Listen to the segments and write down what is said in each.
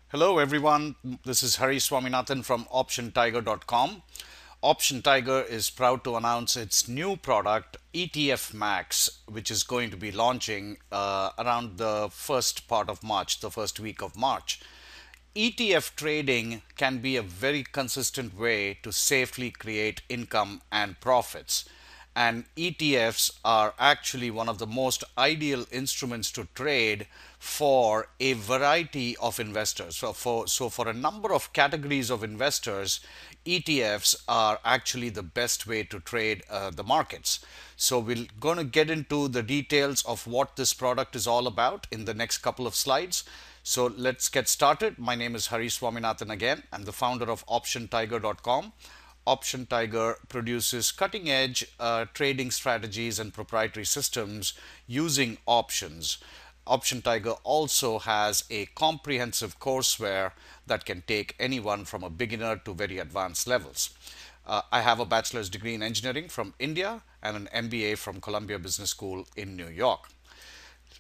Hello, everyone. This is Swaminathan from OptionTiger.com. Option Tiger is proud to announce its new product, ETF Max, which is going to be launching around the first part of March, the first week of March. ETF trading can be a very consistent way to safely create income and profits. And ETFs are actually one of the most ideal instruments to trade for a variety of investors. So for a number of categories of investors, ETFs are actually the best way to trade the markets. So we're going to get into the details of what this product is all about in the next couple of slides. So let's get started. My name is Swaminathan again. I'm the founder of OptionTiger.com. Option Tiger produces cutting edge trading strategies and proprietary systems using options. Option Tiger also has a comprehensive courseware that can take anyone from a beginner to very advanced levels. I have a bachelor's degree in engineering from India and an MBA from Columbia Business School in New York.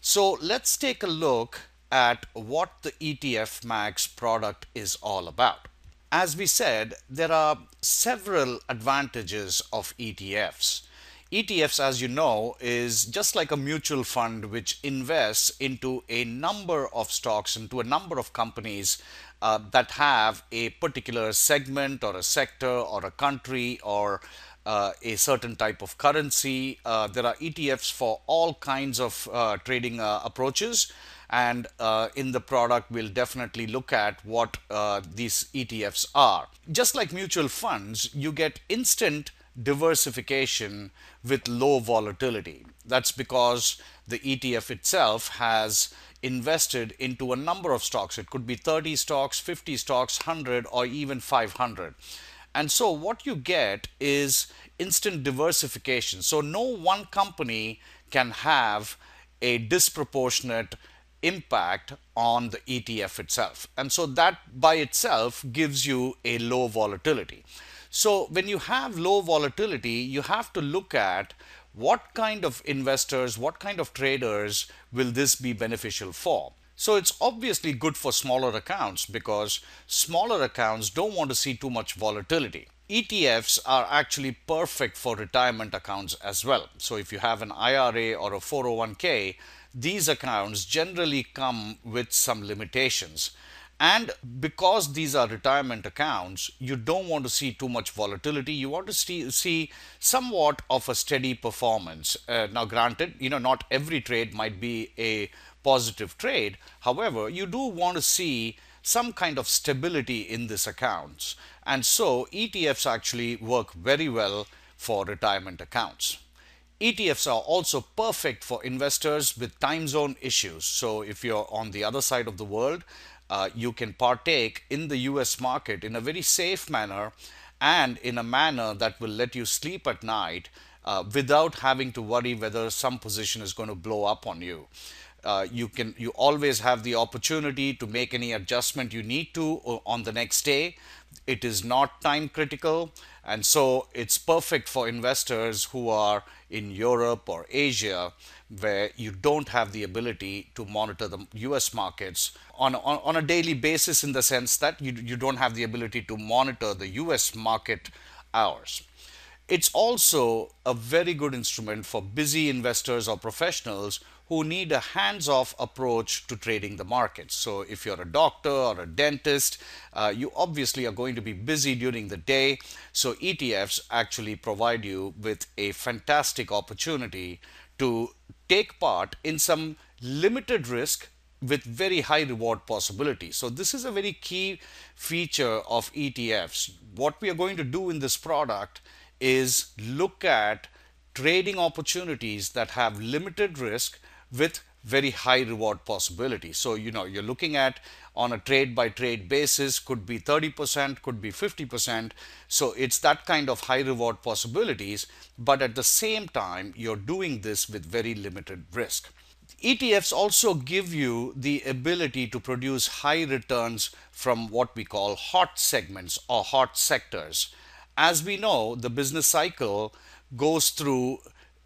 So let's take a look at what the ETF Max product is all about. As we said, there are several advantages of ETFs. ETFs, as you know, is just like a mutual fund which invests into a number of stocks, into a number of companies that have a particular segment or a sector or a country or a certain type of currency. There are ETFs for all kinds of trading approaches. And in the product, we'll definitely look at what these ETFs are. Just like mutual funds, you get instant diversification with low volatility. That's because the ETF itself has invested into a number of stocks. It could be 30 stocks, 50 stocks, 100, or even 500. And so what you get is instant diversification. So no one company can have a disproportionate impact on the ETF itself. And so that by itself gives you a low volatility. So when you have low volatility, you have to look at what kind of investors, what kind of traders will this be beneficial for. So it's obviously good for smaller accounts because smaller accounts don't want to see too much volatility. ETFs are actually perfect for retirement accounts as well. So if you have an IRA or a 401k, these accounts generally come with some limitations. And because these are retirement accounts, you don't want to see too much volatility. You want to see somewhat of a steady performance. Now, granted, not every trade might be a positive trade. However, you do want to see some kind of stability in these accounts. And so ETFs actually work very well for retirement accounts. ETFs are also perfect for investors with time zone issues. So if you're on the other side of the world, you can partake in the US market in a very safe manner and in a manner that will let you sleep at night without having to worry whether some position is going to blow up on you. You always have the opportunity to make any adjustment you need to on the next day. It is not time critical, and so it's perfect for investors who are in Europe or Asia where you don't have the ability to monitor the US markets on a daily basis, in the sense that you don't have the ability to monitor the US market hours. It's also a very good instrument for busy investors or professionals who need a hands-off approach to trading the markets. So if you're a doctor or a dentist, you obviously are going to be busy during the day. So ETFs actually provide you with a fantastic opportunity to take part in some limited risk with very high reward possibility. So this is a very key feature of ETFs. What we are going to do in this product is look at trading opportunities that have limited risk with very high reward possibility. So you're looking at, on a trade by trade basis, could be 30%, could be 50%. So it's that kind of high reward possibilities, but at the same time you're doing this with very limited risk. ETFs also give you the ability to produce high returns from what we call hot segments or hot sectors. As we know, the business cycle goes through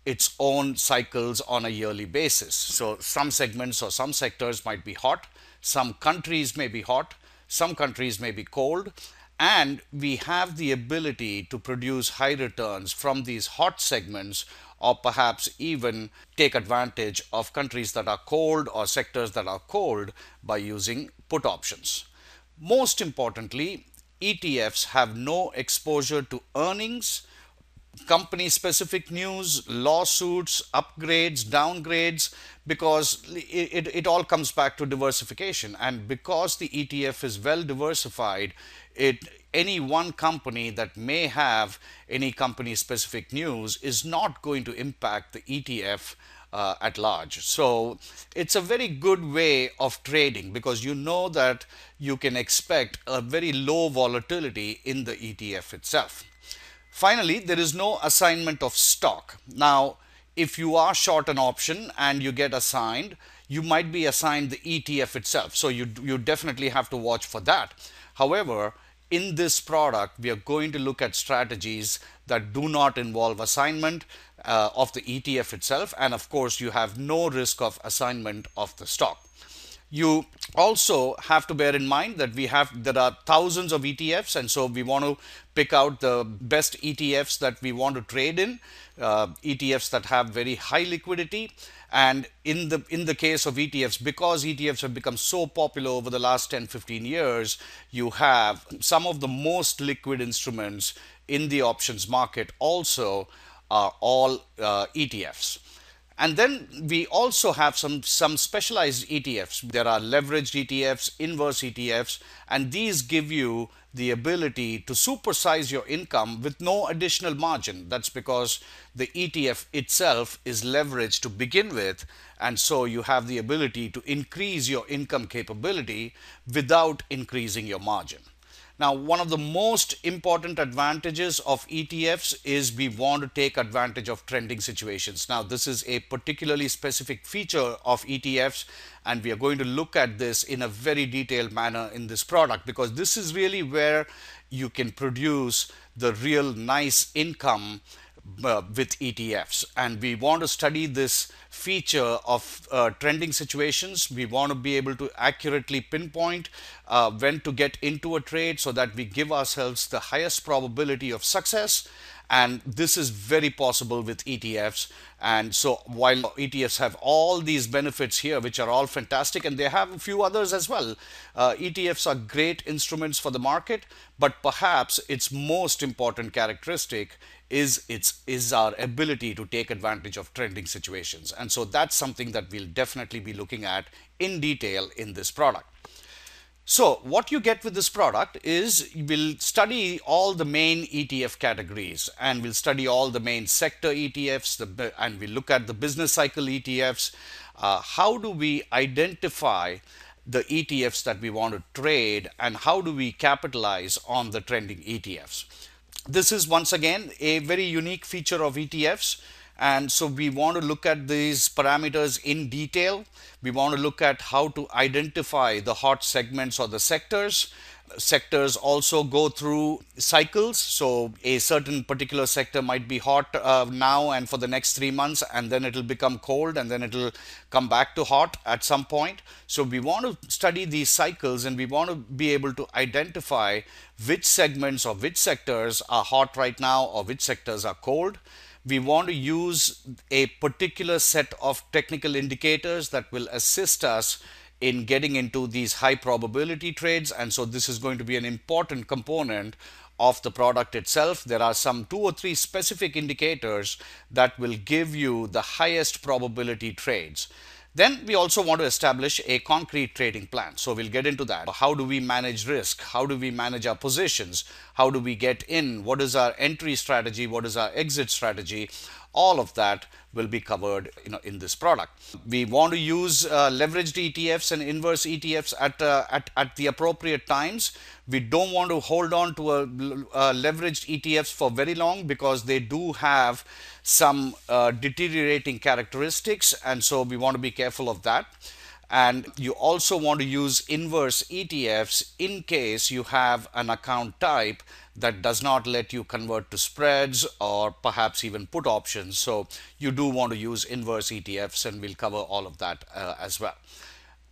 its own cycles on a yearly basis. So some segments or some sectors might be hot, some countries may be hot, some countries may be cold, and we have the ability to produce high returns from these hot segments, or perhaps even take advantage of countries that are cold or sectors that are cold by using put options. Most importantly, ETFs have no exposure to earnings, company specific news, lawsuits, upgrades, downgrades, because it all comes back to diversification. And because the ETF is well diversified, any one company that may have any company specific news is not going to impact the ETF at large. So it's a very good way of trading, because you know that you can expect a very low volatility in the ETF itself. Finally, there is no assignment of stock. Now, if you are short an option and you get assigned, you might be assigned the ETF itself. So you definitely have to watch for that. However, in this product, we are going to look at strategies that do not involve assignment of the ETF itself. And of course, you have no risk of assignment of the stock. You also have to bear in mind that there are thousands of ETFs, and so we want to pick out the best ETFs that we want to trade in, ETFs that have very high liquidity. And in the case of ETFs, because ETFs have become so popular over the last 10-15 years, you have some of the most liquid instruments in the options market also are all ETFs. And then we also have some specialized ETFs. There are leveraged ETFs, inverse ETFs, and these give you the ability to supersize your income with no additional margin. That's because the ETF itself is leveraged to begin with, and so you have the ability to increase your income capability without increasing your margin. Now, one of the most important advantages of ETFs is we want to take advantage of trending situations. Now, this is a particularly specific feature of ETFs, and we are going to look at this in a very detailed manner in this product, because this is really where you can produce the real nice income with ETFs. And we want to study this feature of trending situations. We want to be able to accurately pinpoint when to get into a trade, so that we give ourselves the highest probability of success. And this is very possible with ETFs. And so while ETFs have all these benefits here, which are all fantastic, and they have a few others as well, ETFs are great instruments for the market, but perhaps its most important characteristic is our ability to take advantage of trending situations. And so that's something that we'll definitely be looking at in detail in this product. So what you get with this product is we'll study all the main ETF categories, and we'll study all the main sector ETFs, and we'll look at the business cycle ETFs. How do we identify the ETFs that we want to trade, and how do we capitalize on the trending ETFs? This is once again a very unique feature of ETFs. And so we want to look at these parameters in detail. We want to look at how to identify the hot segments or the sectors. Sectors also go through cycles. So a certain particular sector might be hot now and for the next 3 months, and then it'll become cold, and then it'll come back to hot at some point. So we want to study these cycles, and we want to be able to identify which segments or which sectors are hot right now or which sectors are cold. We want to use a particular set of technical indicators that will assist us in getting into these high probability trades. And so this is going to be an important component of the product itself. There are some 2 or 3 specific indicators that will give you the highest probability trades. Then we also want to establish a concrete trading plan. So we'll get into that. How do we manage risk? How do we manage our positions? How do we get in? What is our entry strategy? What is our exit strategy? All of that will be covered in this product. We want to use leveraged ETFs and inverse ETFs at the appropriate times. We don't want to hold on to a leveraged ETFs for very long, because they do have some deteriorating characteristics, and so we want to be careful of that. And you also want to use inverse ETFs in case you have an account type that does not let you convert to spreads or perhaps even put options. So you do want to use inverse ETFs, and we'll cover all of that as well.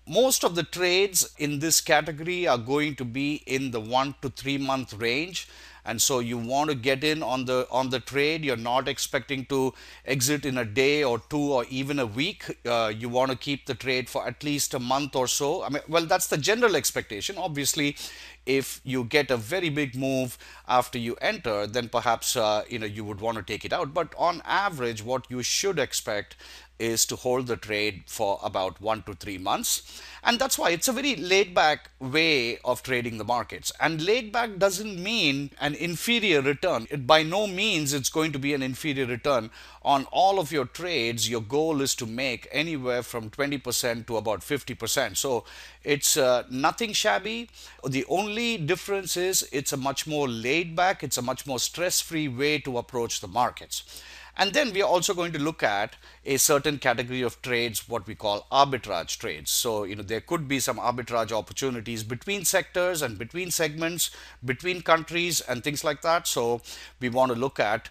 Most of the trades in this category are going to be in the 1 to 3 month range, and so you want to get in on the trade. You're not expecting to exit in a day or two or even a week. You want to keep the trade for at least a month or so. I mean, well, that's the general expectation. Obviously, if you get a very big move after you enter, then perhaps you would want to take it out. But on average, what you should expect is to hold the trade for about 1 to 3 months. And that's why it's a very laid back way of trading the markets. And laid back doesn't mean an inferior return. By no means it's going to be an inferior return on all of your trades. Your goal is to make anywhere from 20% to about 50%. So it's nothing shabby. The only difference is it's a much more laid back, it's a much more stress free way to approach the markets. And then we are also going to look at a certain category of trades, what we call arbitrage trades. So, there could be some arbitrage opportunities between sectors and between segments, between countries and things like that. So, we want to look at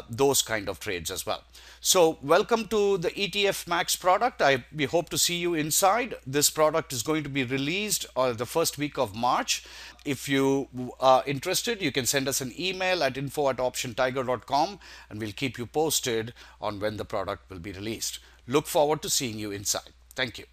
those kind of trades as well. So, welcome to the ETF Max product. We hope to see you inside. This product is going to be released the first week of March. If you are interested, you can send us an email at info@optiontiger.com, and we'll keep you posted on when the product will be released. Look forward to seeing you inside. Thank you.